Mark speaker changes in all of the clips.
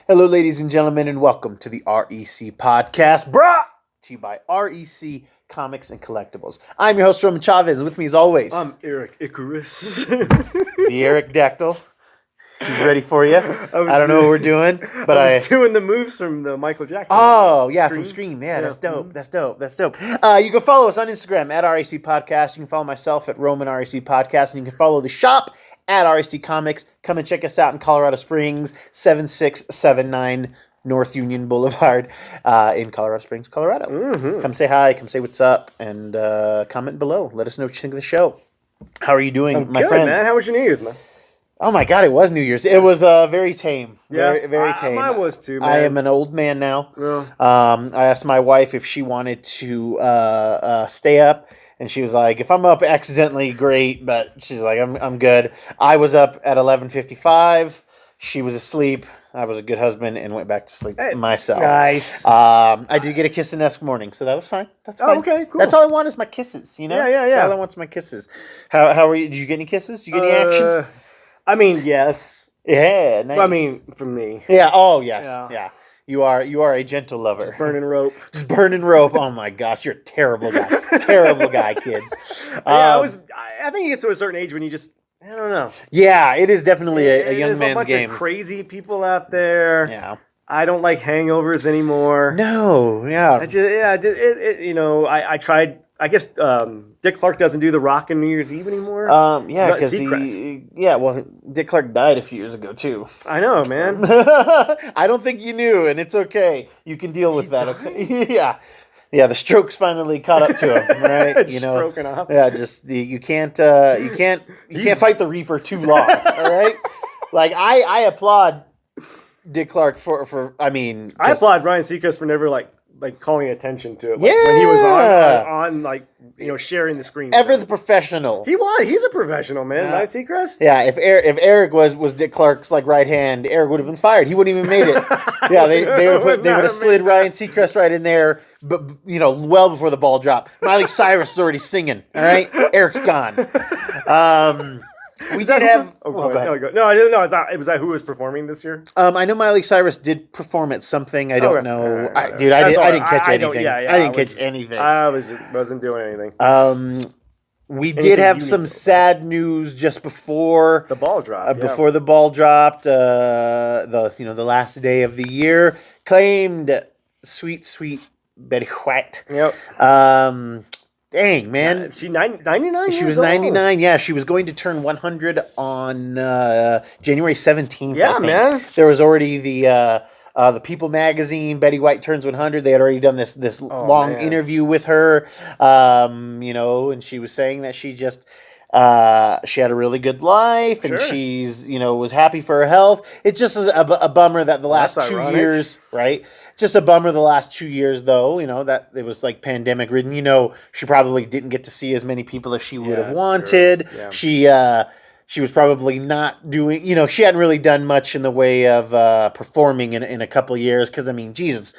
Speaker 1: Hello, ladies and gentlemen, and welcome to the REC podcast, brought to you by REC Comics and Collectibles. I'm your host, Roman Chavez, and with me as always,
Speaker 2: I'm Eric Icarus.
Speaker 1: the Eric Dactyl. He's ready for you. I don't know what we're doing, but
Speaker 2: I was doing the moves from the Michael Jackson.
Speaker 1: Oh, yeah,
Speaker 2: Scream.
Speaker 1: from Scream. Yeah, that's dope. That's dope. That's dope. You can follow us on Instagram at REC Podcast. You can follow myself at Roman REC Podcast, and you can follow the shop at REC Comics. Come and check us out in Colorado Springs, 7679 North Union Boulevard in Colorado Springs, Colorado. Mm-hmm. Come say hi. Come say what's up, and comment below. Let us know what you think of the show. How are you doing, my friend?
Speaker 2: Man. How was your New Year's, man?
Speaker 1: Oh my God, it was New Year's. It was very tame.
Speaker 2: Yeah,
Speaker 1: very tame.
Speaker 2: Mine was too, man.
Speaker 1: I am an old man now.
Speaker 2: Yeah.
Speaker 1: I asked my wife if she wanted to stay up, and she was like, "If I'm up accidentally, great." But she's like, "I'm good." I was up at 11:55. She was asleep. I was a good husband and went back to sleep myself.
Speaker 2: Nice.
Speaker 1: I did get a kiss the next morning, so that was fine. That's fine.
Speaker 2: Oh, okay, cool.
Speaker 1: That's all I want is my kisses. You know.
Speaker 2: Yeah.
Speaker 1: That's all I want is my kisses. How are you? Did you get any kisses? Did you get any action?
Speaker 2: I mean, yes.
Speaker 1: Yeah, nice.
Speaker 2: I mean, from me.
Speaker 1: Yeah. Oh, yes. Yeah. You are a gentle lover.
Speaker 2: Just burning rope.
Speaker 1: Just burning rope. Oh my gosh, you're a terrible guy. Terrible guy, kids.
Speaker 2: I think you get to a certain age when you just, I don't know.
Speaker 1: Yeah, it is definitely a young man's game.
Speaker 2: There's a bunch of crazy people out there.
Speaker 1: Yeah.
Speaker 2: I don't like hangovers anymore.
Speaker 1: No. Yeah.
Speaker 2: I tried. I guess Dick Clark doesn't do the rock on New Year's Eve anymore.
Speaker 1: Yeah, because Dick Clark died a few years ago too.
Speaker 2: I know, man.
Speaker 1: I don't think you knew, and it's okay. You can deal with that. Okay. Yeah. The stroke's finally caught up to him, right?
Speaker 2: Stroking off.
Speaker 1: Yeah, you can't fight the Reaper too long. All right. Like I applaud Dick Clark for. I mean,
Speaker 2: I applaud Ryan Seacrest for never like calling attention to it. When he was on sharing the screen.
Speaker 1: Ever the professional.
Speaker 2: He's a professional, man. Ryan Seacrest.
Speaker 1: Yeah, if Eric was Dick Clark's right hand, Eric would have been fired. He wouldn't even made it. Yeah, they would have slid Ryan Seacrest right in there, but well before the ball dropped. Miley Cyrus is already singing. All right, Eric's gone. We did have.
Speaker 2: Go ahead. No, I didn't know. Was that who was performing this year?
Speaker 1: I know Miley Cyrus did perform at something. I don't know. I didn't catch anything. I didn't catch anything.
Speaker 2: I wasn't doing anything.
Speaker 1: We did have some sad news just before
Speaker 2: the ball dropped.
Speaker 1: Before the ball dropped, the last day of the year, claimed sweet Betty White.
Speaker 2: Yep.
Speaker 1: Dang, man.
Speaker 2: She 99?
Speaker 1: She was 99. Yeah, she was going to turn 100 on January 17th.
Speaker 2: Yeah,
Speaker 1: I think.
Speaker 2: Man.
Speaker 1: There was already the People magazine, Betty White turns 100. They had already done this long interview with her, and she was saying that she just she had a really good life and she's was happy for her health. It's just a bummer that the last 2 years, right? Just a bummer the last 2 years, though, that it was pandemic ridden. She probably didn't get to see as many people as she would have wanted. Yeah. She was probably not doing, she hadn't really done much in the way of performing in a couple of years. Because, Jesus,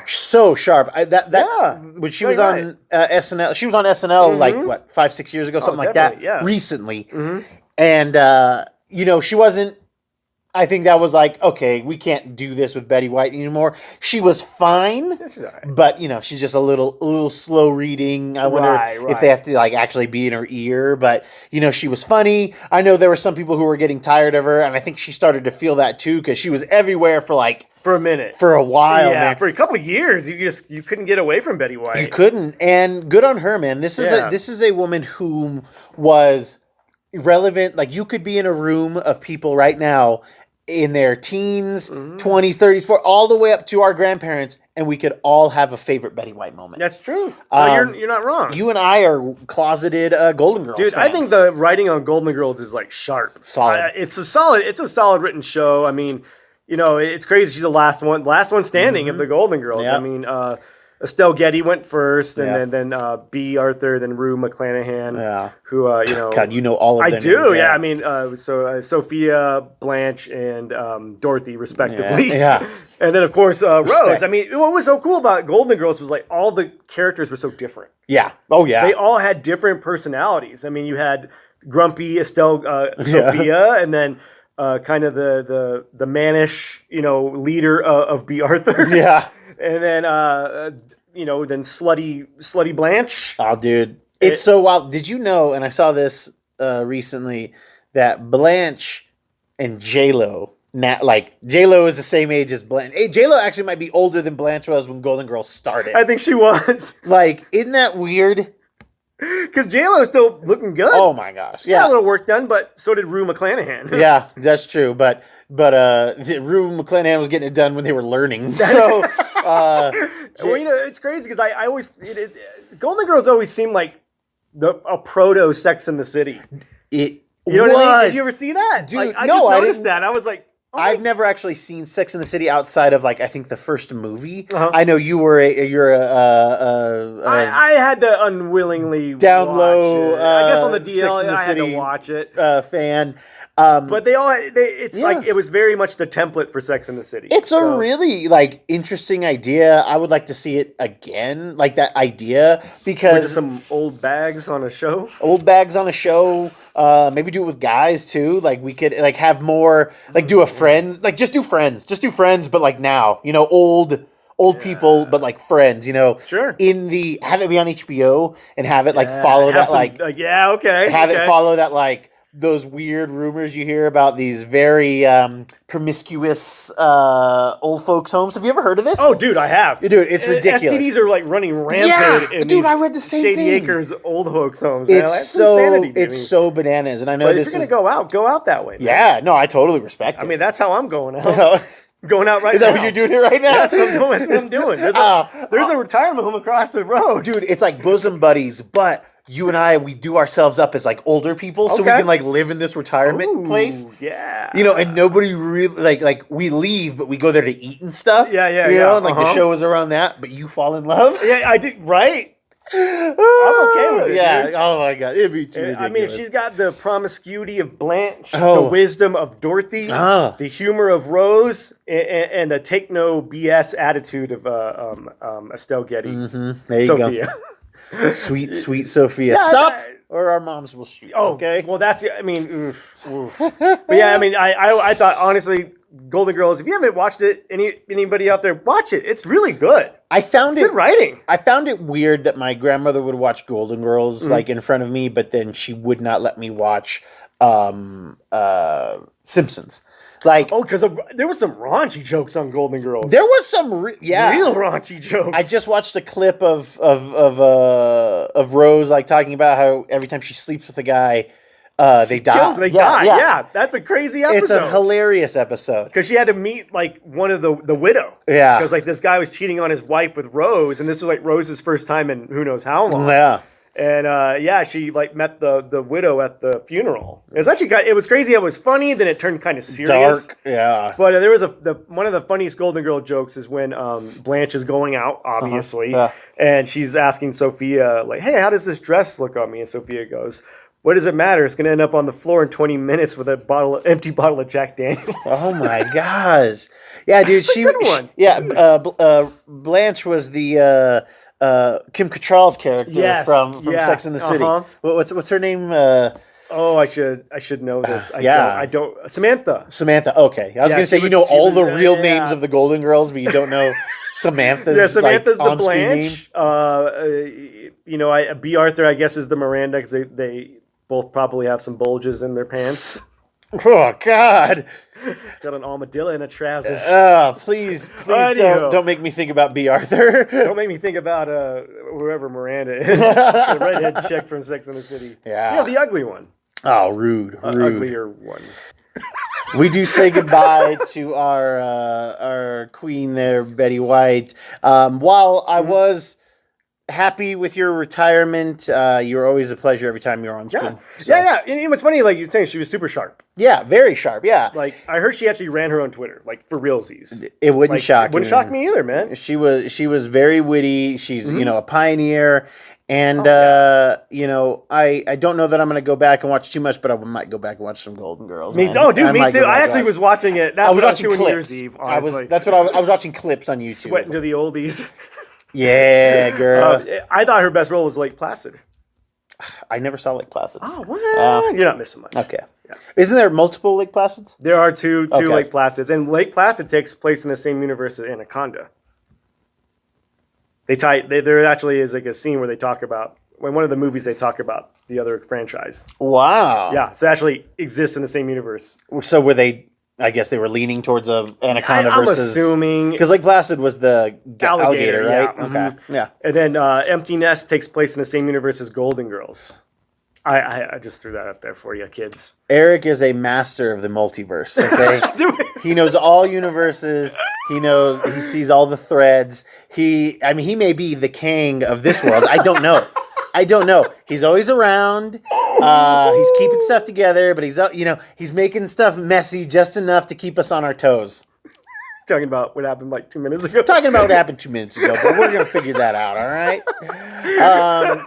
Speaker 1: so sharp. When she was on SNL, she was on SNL 5-6 years ago, something like that, recently. Mm-hmm. And, she wasn't, I think that was okay, we can't do this with Betty White anymore. She was fine, but she's just a little slow reading. I wonder if they have to actually be in her ear. But she was funny. I know there were some people who were getting tired of her, and I think she started to feel that too because she was everywhere for
Speaker 2: a minute,
Speaker 1: for a while, man.
Speaker 2: For a couple of years, you couldn't get away from Betty White.
Speaker 1: You couldn't, and good on her, man. This is a woman who was relevant. You could be in a room of people right now in their teens, 20s, 30s, 40s, all the way up to our grandparents, and we could all have a favorite Betty White moment.
Speaker 2: That's true. You're not wrong.
Speaker 1: You and I are closeted Golden Girls
Speaker 2: fans. I think the writing on Golden Girls is sharp.
Speaker 1: Solid.
Speaker 2: It's a solid written show. I mean, it's crazy. She's the last one standing of the Golden Girls. Yep. I mean, Estelle Getty went first, and then B. Arthur, then Rue McClanahan, who
Speaker 1: God, all of them.
Speaker 2: I do, names, I mean, Sophia, Blanche, and Dorothy, respectively.
Speaker 1: Yeah.
Speaker 2: And then, of course, Rose. I mean, what was so cool about Golden Girls was all the characters were so different.
Speaker 1: Yeah. Oh, yeah.
Speaker 2: They all had different personalities. I mean, you had grumpy Estelle, Sophia, and then kind of the mannish, leader of B. Arthur.
Speaker 1: Yeah.
Speaker 2: And then then slutty Blanche.
Speaker 1: Oh, dude, it's so wild. Did you know? And I saw this recently that Blanche and J-Lo. J-Lo is the same age as Blanche. Hey, J-Lo actually might be older than Blanche was when Golden Girls started.
Speaker 2: I think she was.
Speaker 1: Isn't that weird?
Speaker 2: Because J-Lo is still looking good.
Speaker 1: Oh my gosh.
Speaker 2: She got a little work done, but so did Rue McClanahan.
Speaker 1: Yeah, that's true. But Rue McClanahan was getting it done when they were learning. So
Speaker 2: it's crazy because I always Golden Girls always seem like a proto Sex in the City.
Speaker 1: It
Speaker 2: You know what I mean? Did you ever see that?
Speaker 1: Dude,
Speaker 2: I just noticed that. I was like,
Speaker 1: I've never actually seen Sex in the City outside of I think the first movie. I know you're
Speaker 2: I had to unwillingly
Speaker 1: download.
Speaker 2: Watch it. I guess on the DL
Speaker 1: Sex in the
Speaker 2: I had
Speaker 1: City
Speaker 2: to watch it.
Speaker 1: Fan.
Speaker 2: But it's like it was very much the template for Sex in the City.
Speaker 1: It's a really interesting idea. I would like to see it again, that idea, because
Speaker 2: with some old bags on a show.
Speaker 1: Maybe do it with guys too. We could have more do a friends, just do friends, but now, old people, but friends,
Speaker 2: Sure.
Speaker 1: Have it be on HBO and have it follow that it follow that those weird rumors you hear about these very promiscuous old folks' homes. Have you ever heard of this?
Speaker 2: Oh, dude, I have.
Speaker 1: Dude, it's ridiculous.
Speaker 2: STDs are running rampant in
Speaker 1: dude, I read the same
Speaker 2: Shady
Speaker 1: thing.
Speaker 2: Acres old folks' homes. Man.
Speaker 1: It's so bananas, and I know
Speaker 2: if you're gonna go out that way. Man.
Speaker 1: Yeah, no, I totally respect it.
Speaker 2: I mean, that's how I'm going out. Going out right now.
Speaker 1: Is that what you're doing here right now?
Speaker 2: Yeah, that's what I'm doing. There's a retirement home across the road.
Speaker 1: Dude, it's like bosom buddies, but you and I, we do ourselves up as older people, so we can live in this retirement place.
Speaker 2: Yeah.
Speaker 1: And nobody really we leave, but we go there to eat and stuff.
Speaker 2: Yeah.
Speaker 1: The show is around that, but you fall in love.
Speaker 2: Yeah, I did. Right. I'm okay with it.
Speaker 1: Yeah.
Speaker 2: Dude.
Speaker 1: Oh my god, it'd be too ridiculous.
Speaker 2: I mean, if she's got the promiscuity of Blanche, the wisdom of Dorothy, the humor of Rose, and the take no BS attitude of Estelle Getty.
Speaker 1: Mm-hmm. There you
Speaker 2: Sophia.
Speaker 1: go. Sweet Sophia. Yeah, stop, or our moms will shoot.
Speaker 2: Oh,
Speaker 1: okay.
Speaker 2: Well, that's. I mean, oof. But yeah, I mean, I thought honestly. Golden Girls. If you haven't watched it, anybody out there, watch it. It's really good. It's good writing.
Speaker 1: I found it weird that my grandmother would watch Golden Girls in front of me, but then she would not let me watch Simpsons.
Speaker 2: Because there was some raunchy jokes on Golden Girls.
Speaker 1: There was some real
Speaker 2: raunchy jokes.
Speaker 1: I just watched a clip of Rose talking about how every time she sleeps with a guy. They die.
Speaker 2: They die. Yeah, that's a crazy episode.
Speaker 1: It's a hilarious episode
Speaker 2: because she had to meet one of the widow.
Speaker 1: Yeah,
Speaker 2: because this guy was cheating on his wife with Rose, and this was Rose's first time in who knows how long.
Speaker 1: Yeah,
Speaker 2: and she met the widow at the funeral. It was crazy. It was funny. Then it turned kind of serious.
Speaker 1: Dark. Yeah,
Speaker 2: but there was one of the funniest Golden Girl jokes is when Blanche is going out, obviously, and she's asking Sophia "Hey, how does this dress look on me?" And Sophia goes. What does it matter? It's going to end up on the floor in 20 minutes with a empty bottle of Jack Daniels.
Speaker 1: Oh my gosh. Yeah, dude.
Speaker 2: That's a good one.
Speaker 1: Blanche was the Kim Cattrall's character from Sex and the City. What's her name?
Speaker 2: I should know this. I don't. Samantha.
Speaker 1: Okay. I was going to say, all the real names of the Golden Girls, but you don't know Samantha's
Speaker 2: Samantha's the
Speaker 1: Blanche.
Speaker 2: B. Arthur, I guess, is the Miranda because they both probably have some bulges in their pants.
Speaker 1: Oh, God.
Speaker 2: Got an armadillo in a trousers.
Speaker 1: Please don't make me think about B. Arthur.
Speaker 2: Don't make me think about whoever Miranda is. The redhead chick from Sex and the City.
Speaker 1: Yeah.
Speaker 2: The ugly one.
Speaker 1: Oh, rude.
Speaker 2: Uglier one.
Speaker 1: We do say goodbye to our queen there, Betty White. While I was happy with your retirement, you were always a pleasure every time you were on screen.
Speaker 2: Yeah. And what's funny, you're saying, she was super sharp.
Speaker 1: Yeah, very sharp. Yeah.
Speaker 2: I heard she actually ran her own Twitter, for realsies.
Speaker 1: It wouldn't shock me.
Speaker 2: Wouldn't shock me either, man.
Speaker 1: She was very witty. She's a pioneer. And I don't know that I'm going to go back and watch too much, but I might go back and watch some Golden Girls.
Speaker 2: Me too. I actually was watching it. That's
Speaker 1: I was watching
Speaker 2: clips.
Speaker 1: New
Speaker 2: Year's Eve.
Speaker 1: I was watching clips on YouTube.
Speaker 2: Sweating to the oldies.
Speaker 1: Yeah, girl.
Speaker 2: I thought her best role was Lake Placid.
Speaker 1: I never saw Lake Placid.
Speaker 2: Oh, what? You're not missing much.
Speaker 1: Okay. Yeah. Isn't there multiple Lake Placids?
Speaker 2: There are two Lake Placids, and Lake Placid takes place in the same universe as Anaconda. There actually is like a scene where they talk about, in one of the movies they talk about the other franchise.
Speaker 1: Wow.
Speaker 2: Yeah, so it actually exists in the same universe.
Speaker 1: So were they, I guess they were leaning towards Anaconda
Speaker 2: I'm
Speaker 1: versus...
Speaker 2: assuming...
Speaker 1: Because Lake Placid was the alligator, right?
Speaker 2: Yeah.
Speaker 1: Okay, yeah.
Speaker 2: And then Empty Nest takes place in the same universe as Golden Girls. I just threw that up there for you, kids.
Speaker 1: Eric is a master of the multiverse, okay? He knows all universes. He sees all the threads. He may be the Kang of this world. I don't know. He's always around. He's keeping stuff together, but he's making stuff messy just enough to keep us on our toes.
Speaker 2: Talking about what happened like 2 minutes ago.
Speaker 1: Talking about what happened 2 minutes ago, but we're going to figure that out, all right?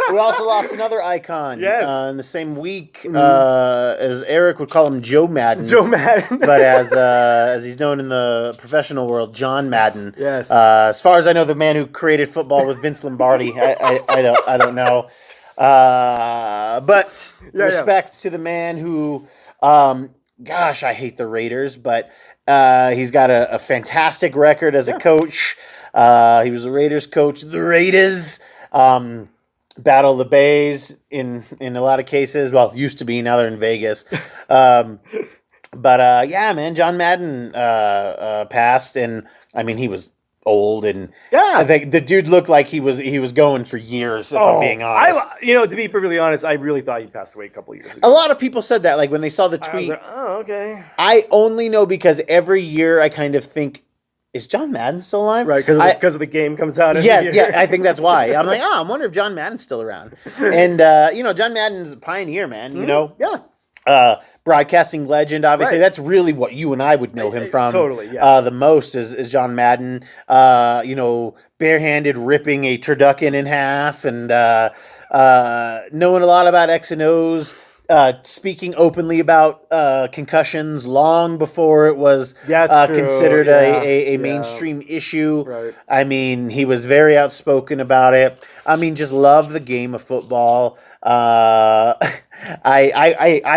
Speaker 1: We also lost another icon in the same week, as Eric would call him, Joe Madden.
Speaker 2: Joe Madden.
Speaker 1: But as he's known in the professional world, John Madden.
Speaker 2: Yes.
Speaker 1: As far as I know, the man who created football with Vince Lombardi. I don't know. But respect to the man who, gosh, I hate the Raiders, but he's got a fantastic record as a coach. He was a Raiders coach. The Raiders battle the Bays in a lot of cases. Well, used to be. Now they're in Vegas. But yeah, man, John Madden passed, and I mean he was old, and I think the dude looked like he was going for years. If I'm being honest,
Speaker 2: to be perfectly honest, I really thought he passed away a couple years ago.
Speaker 1: A lot of people said that, like when they saw the tweet.
Speaker 2: I was like, oh, okay.
Speaker 1: I only know because every year I kind of think, is John Madden still alive?
Speaker 2: Right, because of the game comes out every year.
Speaker 1: Yeah, I think that's why. I'm like, I wonder if John Madden's still around. And John Madden's a pioneer, man. Broadcasting legend, obviously. Right. That's really what you and I would know him from.
Speaker 2: Totally, yes.
Speaker 1: The most is John Madden, barehanded ripping a turducken in half, and knowing a lot about X and O's, speaking openly about concussions long before it was considered a mainstream issue.
Speaker 2: Right.
Speaker 1: I mean, he was very outspoken about it. I mean, just love the game of football. I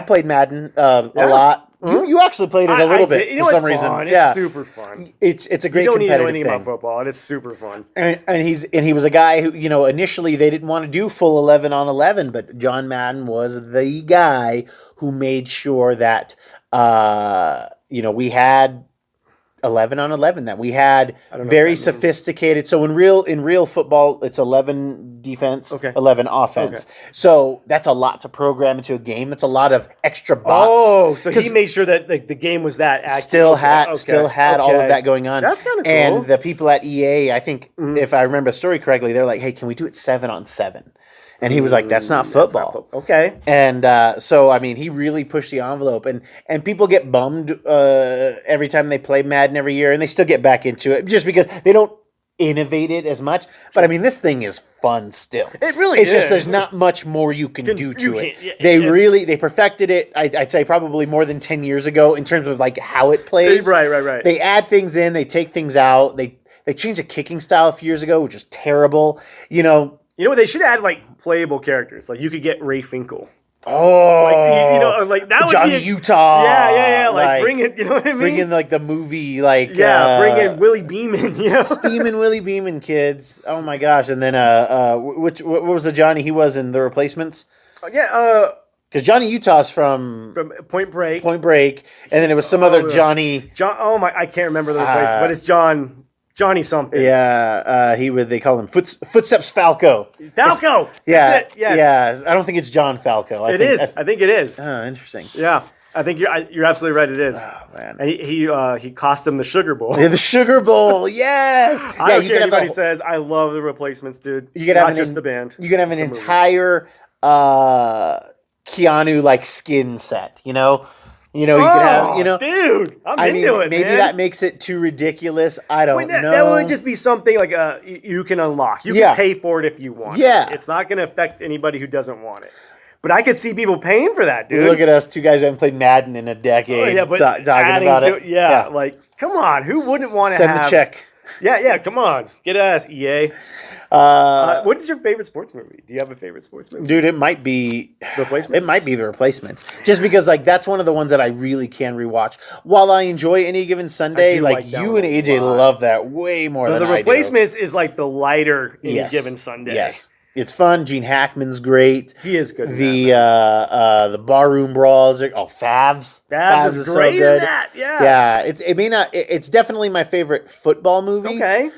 Speaker 1: played Madden a lot. You actually played it a little bit for some reason.
Speaker 2: Fun. It's super fun.
Speaker 1: It's a great competitive thing. You don't need to know anything
Speaker 2: about football, and it's super fun.
Speaker 1: And he was a guy who, initially they didn't want to do full 11 on 11, but John Madden was the guy who made sure that we had 11 on 11, that we had very sophisticated. So in real football, it's 11 defense, 11 offense. Okay. So that's a lot to program into a game. That's a lot of extra bots.
Speaker 2: Oh, so he made sure that the game was that accurate.
Speaker 1: Still had all of that going on.
Speaker 2: That's kind of cool.
Speaker 1: And the people at EA, I think, if I remember the story correctly, they're like, hey, can we do it 7 on 7? And he was like, that's not football.
Speaker 2: Okay.
Speaker 1: And so, I mean, he really pushed the envelope. And people get bummed every time they play Madden every year, and they still get back into it just because they don't innovate it as much. But, I mean, this thing is fun still.
Speaker 2: It really
Speaker 1: is. It's just there's
Speaker 2: there's
Speaker 1: not much more you can do to it. They perfected it, I'd say, probably more than 10 years ago in terms of, like, how it plays.
Speaker 2: Right.
Speaker 1: They add things in. They take things out. They changed the kicking style a few years ago, which was terrible.
Speaker 2: You know what? They should add, like, playable characters. Like, you could get Ray Finkel.
Speaker 1: Oh,
Speaker 2: like that would
Speaker 1: Johnny
Speaker 2: be
Speaker 1: Utah.
Speaker 2: Yeah. Like bring it, you know what I mean?
Speaker 1: Bring in like the movie, like
Speaker 2: bring in Willie Beeman.
Speaker 1: Steamin' Willie Beeman, kids. Oh my gosh! And then what was the Johnny he was in The Replacements? Because Johnny Utah's from
Speaker 2: Point Break.
Speaker 1: And then it was some other Johnny.
Speaker 2: I can't remember the Replacements, but it's Johnny something.
Speaker 1: Yeah, they call him Footsteps Falco.
Speaker 2: Falco.
Speaker 1: Yeah,
Speaker 2: that's it. Yes.
Speaker 1: Yeah. I don't think it's John Falco.
Speaker 2: I think it is.
Speaker 1: Oh, interesting.
Speaker 2: Yeah, I think you're absolutely right. It is.
Speaker 1: Oh man.
Speaker 2: And he cost him the Sugar Bowl.
Speaker 1: Yeah, the Sugar Bowl. Yes.
Speaker 2: I don't care anybody says. I love The Replacements, dude.
Speaker 1: You could
Speaker 2: not just the band.
Speaker 1: You could have an entire Keanu like skin set. You could have,
Speaker 2: dude, I'm into it.
Speaker 1: Maybe
Speaker 2: man.
Speaker 1: that makes it too ridiculous. I don't know.
Speaker 2: That would just be something like you can unlock. You can pay for it if you want.
Speaker 1: Yeah,
Speaker 2: it's not going to affect anybody who doesn't want it. But I could see people paying for that, dude.
Speaker 1: Look at us, two guys who haven't played Madden in a decade.
Speaker 2: But
Speaker 1: talking about it.
Speaker 2: Like, come on, who wouldn't want to
Speaker 1: send the check?
Speaker 2: Yeah. Come on, get ass, EA. What is your favorite sports movie? Do you have a favorite sports movie?
Speaker 1: Dude, it might be
Speaker 2: Replacements.
Speaker 1: It might be The Replacements, just because like that's one of the ones that I really can rewatch. While I enjoy Any Given Sunday, like you and AJ love that way more than I do.
Speaker 2: The Replacements is like the lighter Any Given Sunday.
Speaker 1: Yes, it's fun. Gene Hackman's great.
Speaker 2: He is good.
Speaker 1: The barroom brawls. Favs.
Speaker 2: Favs is great
Speaker 1: so good.
Speaker 2: In that. Yeah.
Speaker 1: Yeah. It may not. It's definitely my favorite football movie.
Speaker 2: Okay.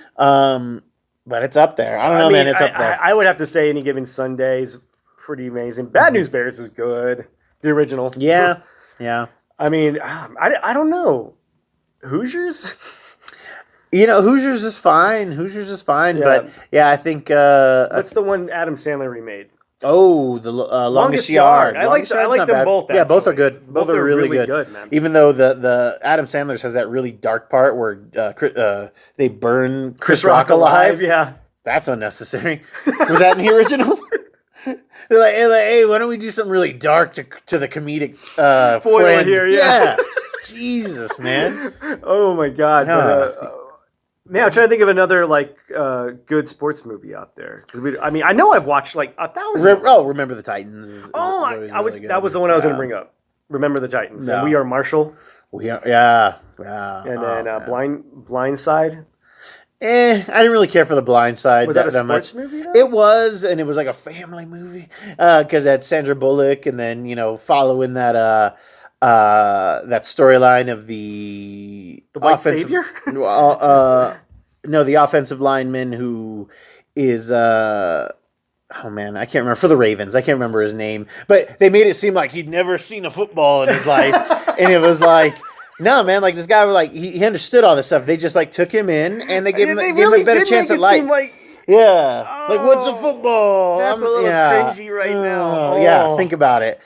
Speaker 1: But it's up there. I don't know, man. It's up there.
Speaker 2: I would have to say Any Given Sunday is pretty amazing. Bad News Bears is good. The original.
Speaker 1: Yeah. Yeah.
Speaker 2: I mean, I don't know. Hoosiers?
Speaker 1: Hoosiers is fine. But yeah, I think
Speaker 2: what's the one Adam Sandler remade?
Speaker 1: Oh, the Longest Yard.
Speaker 2: I like them both. Actually.
Speaker 1: Yeah, both are good. Both are really good,
Speaker 2: man.
Speaker 1: Even though the Adam Sandler's has that really dark part where they burn Chris Rock alive.
Speaker 2: Yeah,
Speaker 1: that's unnecessary. Was that in the original? They're like, hey, why don't we do something really dark to the comedic
Speaker 2: foil
Speaker 1: friend
Speaker 2: here? Yeah.
Speaker 1: Jesus, man.
Speaker 2: Oh my God. Man, I'm trying to think of another good sports movie out there because I know I've watched like 1,000.
Speaker 1: Remember the Titans.
Speaker 2: That was the one I was going to bring up. Remember the Titans. No. And We Are Marshall.
Speaker 1: Yeah.
Speaker 2: And then Blind Side.
Speaker 1: I didn't really care for The Blind Side.
Speaker 2: Was that a sports movie? Though?
Speaker 1: It was, and it was like a family movie because it had Sandra Bullock, and then following that storyline of the
Speaker 2: White Savior?
Speaker 1: No, the offensive lineman who is oh man, I can't remember, for the Ravens. I can't remember his name, but they made it seem like he'd never seen a football in his life, and it was like, no, man, like this guy was like he understood all this stuff. They just like took him in and they gave him a better chance at life. Like what's a football?
Speaker 2: That's a little cringy right now.
Speaker 1: Yeah, think about it.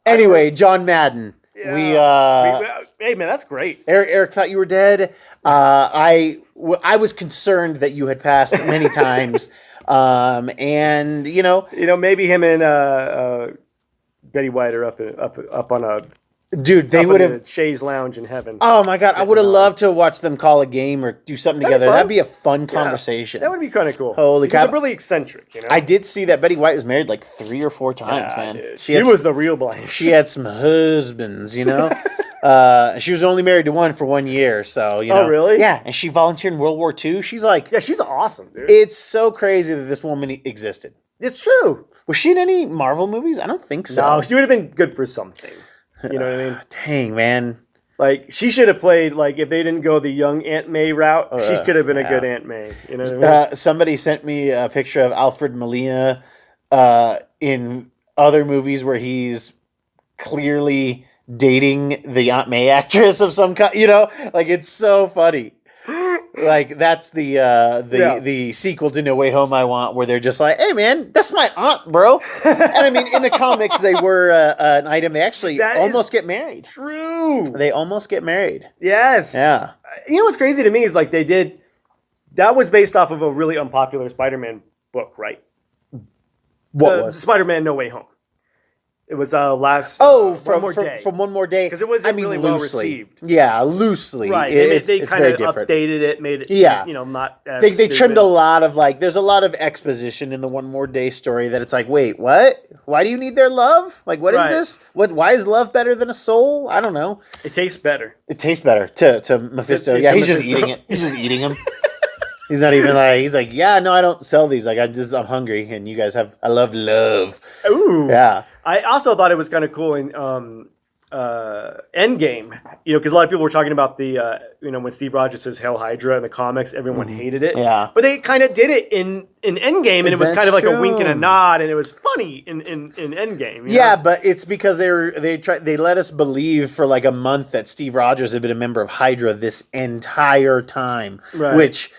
Speaker 1: Anyway, John Madden.
Speaker 2: Yeah. Hey man, that's great.
Speaker 1: Eric thought you were dead. I was concerned that you had passed many times, and
Speaker 2: maybe him and Betty White are up on a.
Speaker 1: Dude, they would have
Speaker 2: Shay's Lounge in heaven.
Speaker 1: Oh my God, I would have loved to watch them call a game or do something together. That'd be a fun conversation.
Speaker 2: That would be kind of cool.
Speaker 1: Holy crap!
Speaker 2: They're really eccentric.
Speaker 1: I did see that Betty White was married like 3 or 4 times, man.
Speaker 2: Dude. She was the real Blanche.
Speaker 1: She had some husbands, She was only married to one for 1 year, so
Speaker 2: Oh, really?
Speaker 1: Yeah, and she volunteered in World War II. She's like,
Speaker 2: yeah, she's awesome, dude.
Speaker 1: It's so crazy that this woman existed.
Speaker 2: It's true.
Speaker 1: Was she in any Marvel movies? I don't think so.
Speaker 2: No, she would have been good for something. You know what I mean?
Speaker 1: Dang, man.
Speaker 2: Like, she should have played, like, if they didn't go the young Aunt May route, she could have been a good Aunt May. You know what I mean?
Speaker 1: Somebody sent me a picture of Alfred Molina in other movies where he's clearly dating the Aunt May actress of some kind. Like, it's so funny. Like, that's the sequel to No Way Home I want, where they're just like, hey, man, that's my aunt, bro. And I mean, in the comics, they were an item. They actually almost get married.
Speaker 2: True.
Speaker 1: They almost get married.
Speaker 2: Yes.
Speaker 1: Yeah.
Speaker 2: You know what's crazy to me is, like, that was based off of a really unpopular Spider-Man book, right?
Speaker 1: What was?
Speaker 2: Spider-Man No Way Home. It was
Speaker 1: from One More Day.
Speaker 2: Because it wasn't really well received.
Speaker 1: Yeah, loosely.
Speaker 2: Right. They kind of updated it, made it, not as
Speaker 1: They trimmed a lot of, there's a lot of exposition in the One More Day story that it's like, wait, what? Why do you need their love? Like, what is this? Why is love better than a soul? I don't know.
Speaker 2: It tastes better.
Speaker 1: It tastes better to Mephisto. Yeah, he's just eating it. He's just eating them. He's not even he's like, yeah, no, I don't sell these. Like, I'm hungry, and you guys I love love.
Speaker 2: Ooh.
Speaker 1: Yeah.
Speaker 2: I also thought it was kind of cool in Endgame, because a lot of people were talking about the, when Steve Rogers says Hail Hydra in the comics, everyone hated it.
Speaker 1: Yeah.
Speaker 2: But they kind of did it in Endgame, and it was kind of like a wink and a nod, and it was funny in Endgame.
Speaker 1: Yeah, but it's because they let us believe for like a month that Steve Rogers had been a member of Hydra this entire time, which...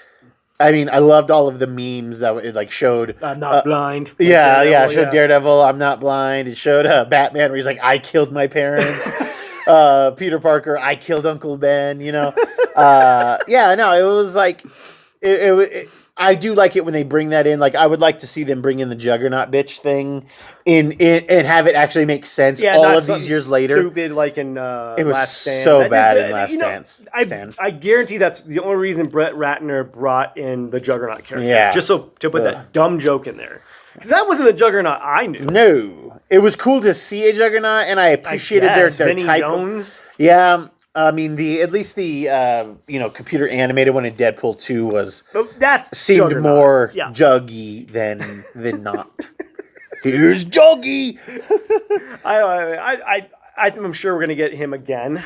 Speaker 1: I mean, I loved all of the memes that it showed.
Speaker 2: I'm not blind.
Speaker 1: It showed Daredevil. I'm not blind. It showed Batman where he's like, I killed my parents. Peter Parker, I killed Uncle Ben. It was like, I do like it when they bring that in. Like, I would like to see them bring in the Juggernaut bitch thing in and have it actually make sense all of these years later.
Speaker 2: Stupid like in
Speaker 1: it was
Speaker 2: Last Stand.
Speaker 1: So bad in Last Stand.
Speaker 2: I guarantee that's the only reason Brett Ratner brought in the Juggernaut character.
Speaker 1: Yeah.
Speaker 2: Just so to put that dumb joke in there. Because that wasn't the Juggernaut I knew.
Speaker 1: No. It was cool to see a Juggernaut, and I appreciated their
Speaker 2: Vinnie
Speaker 1: type
Speaker 2: Jones.
Speaker 1: Yeah. I mean, at least the computer animated one in Deadpool 2 seemed Juggernaut. More juggy than not. Here's Juggy.
Speaker 2: I'm sure we're gonna get him again.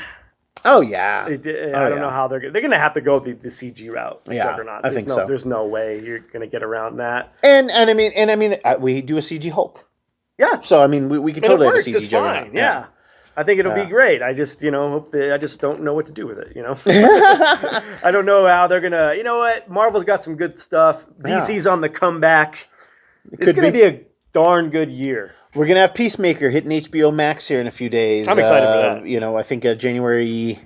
Speaker 1: Oh yeah.
Speaker 2: I don't know how they're gonna have to go the CG route.
Speaker 1: Yeah,
Speaker 2: Juggernaut.
Speaker 1: I think so.
Speaker 2: There's no way you're gonna get around that.
Speaker 1: And I mean, we do a CG Hulk.
Speaker 2: Yeah.
Speaker 1: So I mean, we could totally have a CG
Speaker 2: it's
Speaker 1: Juggernaut.
Speaker 2: Fine. Yeah. I think it'll be great. I just, hope I just don't know what to do with it, I don't know how they're going to, you know what? Marvel's got some good stuff. DC's on the comeback. It's going to be a darn good year.
Speaker 1: We're going to have Peacemaker hitting HBO Max here in a few days.
Speaker 2: I'm excited for that.
Speaker 1: I think January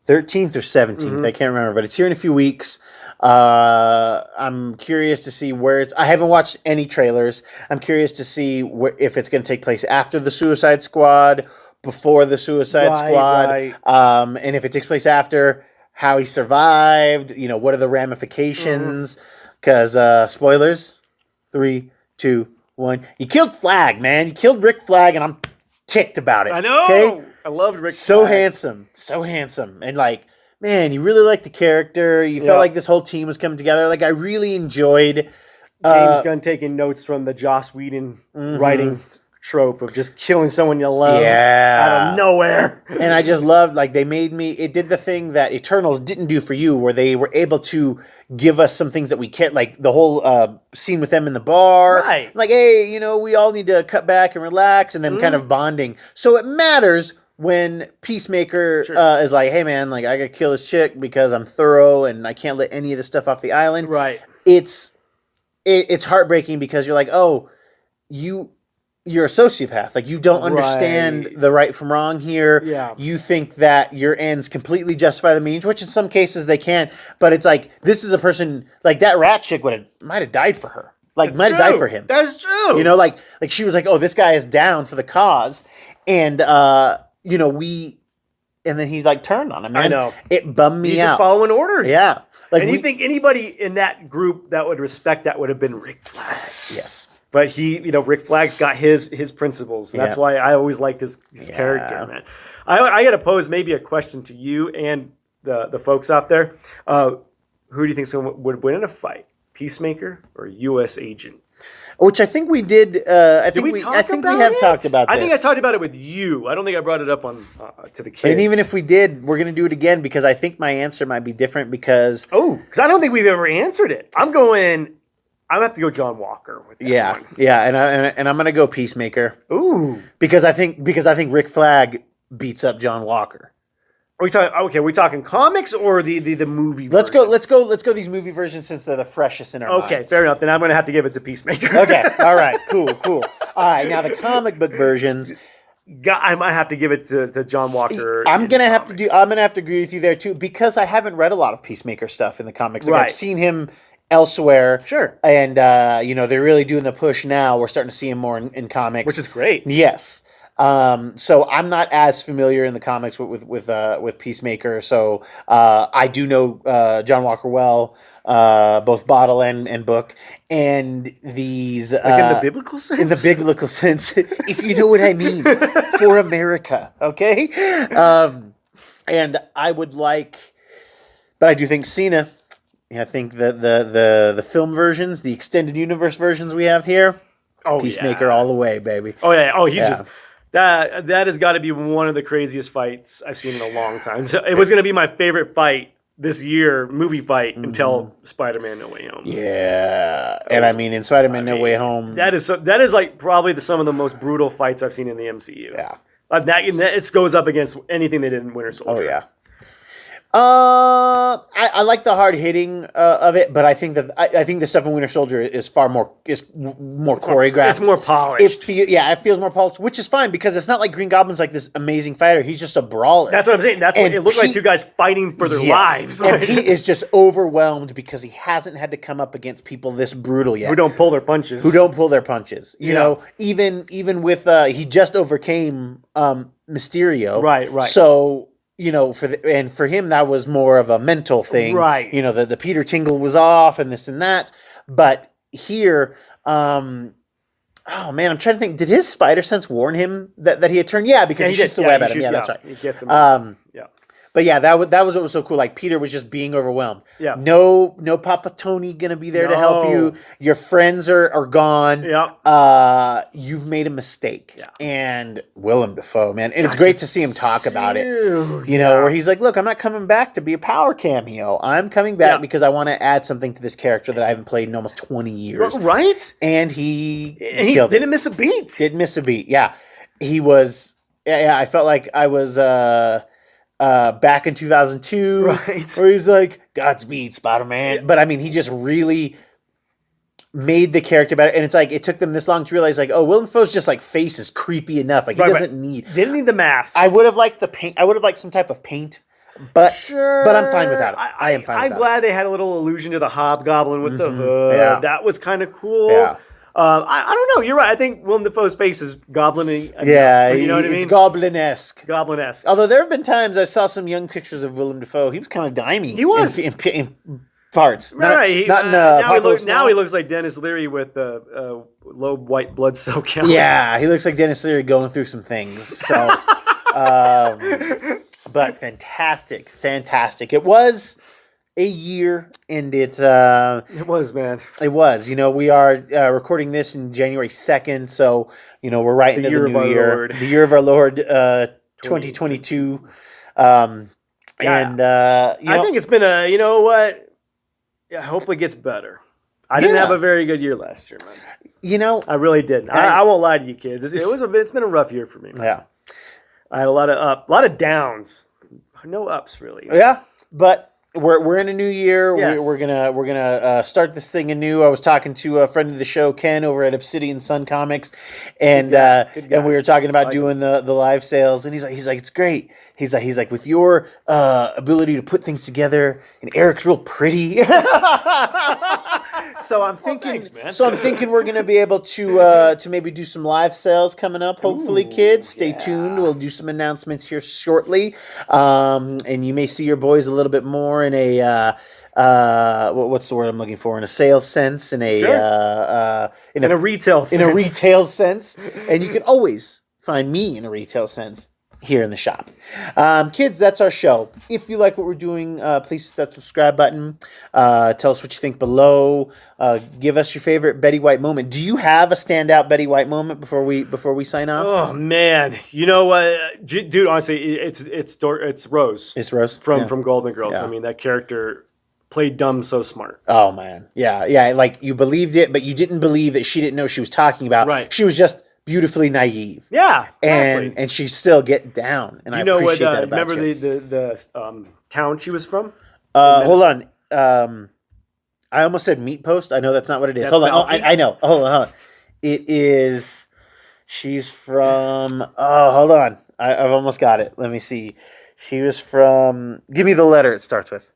Speaker 1: 13th or 17th. Mm-hmm. I can't remember, but it's here in a few weeks. I'm curious to see where I haven't watched any trailers. I'm curious to see if it's going to take place after the Suicide Squad, before the Suicide Squad,
Speaker 2: right.
Speaker 1: And if it takes place after, how he survived, what are the ramifications? Because, spoilers, 3, 2, 1. You killed Flag, man. You killed Rick Flag, and I'm ticked about it.
Speaker 2: I know.
Speaker 1: Okay?
Speaker 2: I loved Rick
Speaker 1: So
Speaker 2: Flag.
Speaker 1: so handsome. And, man, you really liked the character. You felt like this whole team was coming together. I really enjoyed...
Speaker 2: James Gunn taking notes from the Joss Whedon writing trope of just killing someone you love out of nowhere.
Speaker 1: And I just loved, they made me, it did the thing that Eternals didn't do for you, where they were able to give us some things that we can't, like the whole scene with them in the bar.
Speaker 2: Right.
Speaker 1: Hey, we all need to cut back and relax, and them kind of bonding. So it matters when Peacemaker is like, hey man, I gotta kill this chick because I'm thorough and I can't let any of this stuff off the island.
Speaker 2: Right.
Speaker 1: It's heartbreaking because you're like, oh, you're a sociopath. You don't understand the right from wrong here.
Speaker 2: Yeah.
Speaker 1: You think that your ends completely justify the means, which in some cases they can. But it's this is a person, that rat chick might have died for her. Might have died for him.
Speaker 2: That's true.
Speaker 1: She was like, oh, this guy is down for the cause. And, and then he's turned on him, man.
Speaker 2: I know.
Speaker 1: It bummed me out.
Speaker 2: He's just following orders.
Speaker 1: Yeah.
Speaker 2: And you think anybody in that group that would respect that would have been Rick Flag.
Speaker 1: Yes.
Speaker 2: But Rick Flag's got his principles. And that's why I always liked his character, man. I got to pose maybe a question to you and the folks out there. Who do you think would win in a fight? Peacemaker or U.S. Agent?
Speaker 1: Which I think we did. I think we have talked about this.
Speaker 2: I think I talked about it with you. I don't think I brought it up on to the kids.
Speaker 1: And even if we did, we're going to do it again because I think my answer might be different because...
Speaker 2: because I don't think we've ever answered it. I'm going to have to go John Walker with that one.
Speaker 1: Yeah, and I'm going to go Peacemaker.
Speaker 2: Ooh.
Speaker 1: Because I think Rick Flag beats up John Walker.
Speaker 2: Are we talking comics or the movie
Speaker 1: Let's
Speaker 2: versions?
Speaker 1: go these movie versions since they're the freshest in our minds.
Speaker 2: Okay, fair enough. Then I'm going to have to give it to Peacemaker.
Speaker 1: Okay, all right, cool. All right, now the comic book versions,
Speaker 2: I might have to give it to John Walker.
Speaker 1: I'm gonna have to agree with you there too because I haven't read a lot of Peacemaker stuff in the comics. I've seen him elsewhere.
Speaker 2: Sure.
Speaker 1: And they're really doing the push now. We're starting to see him more in comics,
Speaker 2: which is great.
Speaker 1: Yes. So I'm not as familiar in the comics with Peacemaker. So I do know John Walker well, both bottle and book, and these
Speaker 2: in the biblical sense.
Speaker 1: In the biblical sense, if you know what I mean, for America, okay. And I would like, but I do think Cena. I think the film versions, the extended universe versions we have here. Peacemaker all the way, baby.
Speaker 2: Oh yeah. Oh, he's just. That has got to be one of the craziest fights I've seen in a long time. So it was going to be my favorite fight this year, movie fight, until Spider-Man: No Way Home.
Speaker 1: Yeah, and in Spider-Man: No Way Home,
Speaker 2: that is probably some of the most brutal fights I've seen in the MCU.
Speaker 1: Yeah,
Speaker 2: it goes up against anything they did in Winter Soldier.
Speaker 1: Oh yeah. I like the hard hitting of it, but I think that I think the stuff in Winter Soldier is more choreographed.
Speaker 2: It's more polished.
Speaker 1: It feels more polished, which is fine because it's not like Green Goblin's like this amazing fighter. He's just a brawler.
Speaker 2: That's what I'm saying. That's what it looked like, two guys fighting for their lives.
Speaker 1: And Pete is just overwhelmed because he hasn't had to come up against people this brutal yet.
Speaker 2: Who don't pull their punches.
Speaker 1: You know, even with he just overcame Mysterio.
Speaker 2: Right.
Speaker 1: So, you know, for him that was more of a mental thing.
Speaker 2: Right.
Speaker 1: You know, the Peter Tingle was off and this and that. But here, oh man, I'm trying to think. Did his spider sense warn him that he had turned? Yeah, because he shoots the web at him. Yeah, that's right.
Speaker 2: He gets him. Yeah.
Speaker 1: But yeah, that was what was so cool. Like Peter was just being overwhelmed.
Speaker 2: Yeah.
Speaker 1: No Papa Tony gonna be there to help you. Your friends are gone.
Speaker 2: Yeah.
Speaker 1: You've made a mistake.
Speaker 2: Yeah.
Speaker 1: And Willem Dafoe, man, and it's great to see him talk about it. You know, where he's like, "Look, I'm not coming back to be a power cameo. I'm coming back because I want to add something to this character that I haven't played in almost 20 years."
Speaker 2: Right.
Speaker 1: And he
Speaker 2: didn't miss a beat.
Speaker 1: Didn't miss a beat. Yeah. He was. Yeah. I felt like I was. Back in 2002,
Speaker 2: right,
Speaker 1: where he's like, "Godspeed, Spider-Man." Yeah. But I mean, he just really made the character better, and it's like it took them this long to realize, like, oh, Willem Dafoe's just like face is creepy enough. Like he didn't
Speaker 2: need the mask.
Speaker 1: I would have liked the paint. I would have liked some type of paint, but I'm fine without it. I am fine.
Speaker 2: I'm glad they had a little allusion to the Hobgoblin with the hood.
Speaker 1: Yeah.
Speaker 2: That was kind of cool.
Speaker 1: Yeah.
Speaker 2: I don't know. You're right. I think Willem Dafoe's face is goblin-y.
Speaker 1: Yeah,
Speaker 2: you know what I mean?
Speaker 1: It's goblin-esque.
Speaker 2: Goblin-esque.
Speaker 1: Although there have been times I saw some young pictures of Willem Dafoe. He was kind of dimey.
Speaker 2: He was.
Speaker 1: In parts.
Speaker 2: Right.
Speaker 1: Now
Speaker 2: he looks like Dennis Leary with low white blood cell count.
Speaker 1: Yeah, he looks like Dennis Leary going through some things. So, but fantastic. It was a year, and it
Speaker 2: was, man.
Speaker 1: It was. You know, we are recording this in January 2nd, so you know we're right into the new year, the year of our Lord, 2022.
Speaker 2: I think it's been a. You know what? Yeah, hopefully it gets better. I didn't have a very good year last year, man.
Speaker 1: You know,
Speaker 2: I really didn't. I won't lie to you, kids. It's been a rough year for me, man.
Speaker 1: Yeah,
Speaker 2: I had a lot of downs, no ups really.
Speaker 1: Yeah, but. We're in a new year.
Speaker 2: Yes.
Speaker 1: We're gonna start this thing anew. I was talking to a friend of the show, Ken, over at Obsidian Sun Comics, and we were talking about doing the live sales. And he's like, it's great. He's like, with your ability to put things together, and Eric's real pretty. So I'm thinking.
Speaker 2: Thanks, man.
Speaker 1: So I'm thinking we're gonna be able to maybe do some live sales coming up. Hopefully, kids, stay tuned. We'll do some announcements here shortly, and you may see your boys a little bit more in a what's the word I'm looking for? In a sales sense, in a
Speaker 2: retail sense.
Speaker 1: In a retail sense, and you can always find me in a retail sense here in the shop. Kids, that's our show. If you like what we're doing, please hit that subscribe button. Tell us what you think below. Give us your favorite Betty White moment. Do you have a standout Betty White moment before we sign off?
Speaker 2: Oh man, you know what, dude? Honestly, it's Rose.
Speaker 1: It's Rose
Speaker 2: from Golden Girls.
Speaker 1: Yeah.
Speaker 2: I mean, that character played dumb so smart.
Speaker 1: Oh man, yeah. Like you believed it, but you didn't believe that she didn't know what she was talking about.
Speaker 2: Right.
Speaker 1: She was just beautifully naive.
Speaker 2: Yeah, exactly.
Speaker 1: And she still get down, and I appreciate that about
Speaker 2: remember
Speaker 1: you.
Speaker 2: the town she was from?
Speaker 1: Hold on. I almost said meat post. I know that's not what it is. Hold on. Oh, I know. Hold on. It is. She's from. Oh, hold on. I've almost got it. Let me see. She was from. Give me the letter it starts with.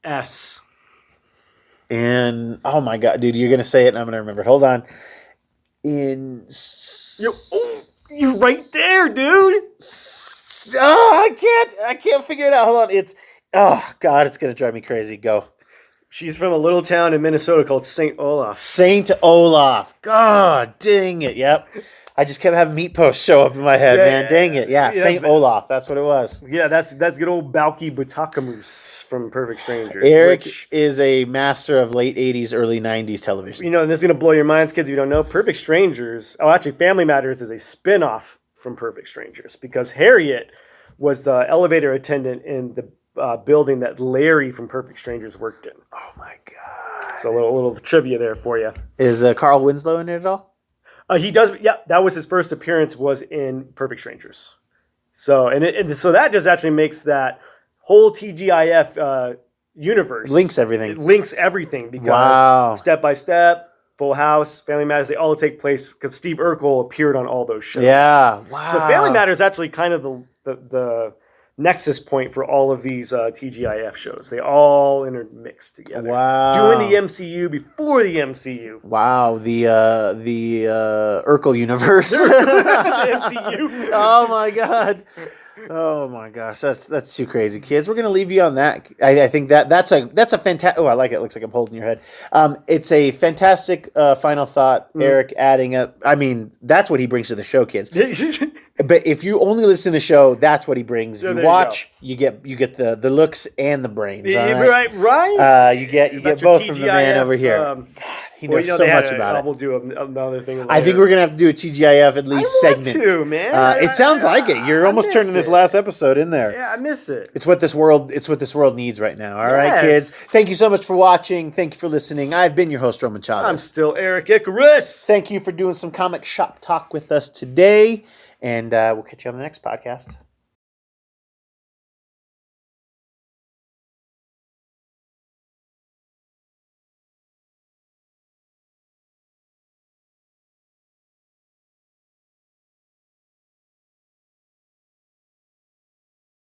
Speaker 2: S.
Speaker 1: And oh my god, dude, you're gonna say it, and I'm gonna remember it. Hold on. You're
Speaker 2: right there, dude.
Speaker 1: I can't figure it out. Hold on. It's god, it's gonna drive me crazy. Go.
Speaker 2: She's from a little town in Minnesota called St. Olaf.
Speaker 1: St. Olaf. God dang it. Yep. I just kept having meat posts show up in my head, man. Dang it. Yeah, St. Olaf. That's what it was.
Speaker 2: Yeah, that's good old Balky Butakamoose from Perfect Strangers.
Speaker 1: Eric is a master of late 80s, early 90s television.
Speaker 2: You know, and this is going to blow your minds, kids, if you don't know. Perfect Strangers, Family Matters is a spin-off from Perfect Strangers because Harriet was the elevator attendant in the building that Larry from Perfect Strangers worked in.
Speaker 1: Oh, my God.
Speaker 2: So a little trivia there for you.
Speaker 1: Is Carl Winslow in it at all?
Speaker 2: He does. Yeah, that was his first appearance was in Perfect Strangers. So so that just actually makes that whole TGIF universe.
Speaker 1: Links everything.
Speaker 2: It links everything because Step by Step, Full House, Family Matters, they all take place because Steve Urkel appeared on all those shows.
Speaker 1: Yeah, wow.
Speaker 2: So Family Matters is actually kind of the nexus point for all of these TGIF shows. They all intermix together.
Speaker 1: Wow.
Speaker 2: Doing the MCU before the MCU.
Speaker 1: Wow, the Urkel universe.
Speaker 2: The MCU.
Speaker 1: Oh my god. Oh my gosh, that's too crazy, kids. We're gonna leave you on that. I think that's a fantastic. Oh, I like it. It looks like I'm holding your head. It's a fantastic final thought, Eric. Adding up. I mean, that's what he brings to the show, kids. But if you only listen to the show, that's what he brings. If you watch, you get the looks and the brains. All right,
Speaker 2: right.
Speaker 1: You get both from the man over here. God, he knows so much about it.
Speaker 2: We'll do another thing. Later.
Speaker 1: I think we're gonna have to do a TGIF at least segment.
Speaker 2: Man.
Speaker 1: It sounds like it. You're almost turning this last episode in there.
Speaker 2: Yeah, I miss it.
Speaker 1: It's what this world needs right now. All right, kids. Thank you so much for watching. Thank you for listening. I've been your host, Roman Chavez.
Speaker 2: I'm still Eric Icarus.
Speaker 1: Thank you for doing some comic shop talk with us today, and we'll catch you on the next podcast.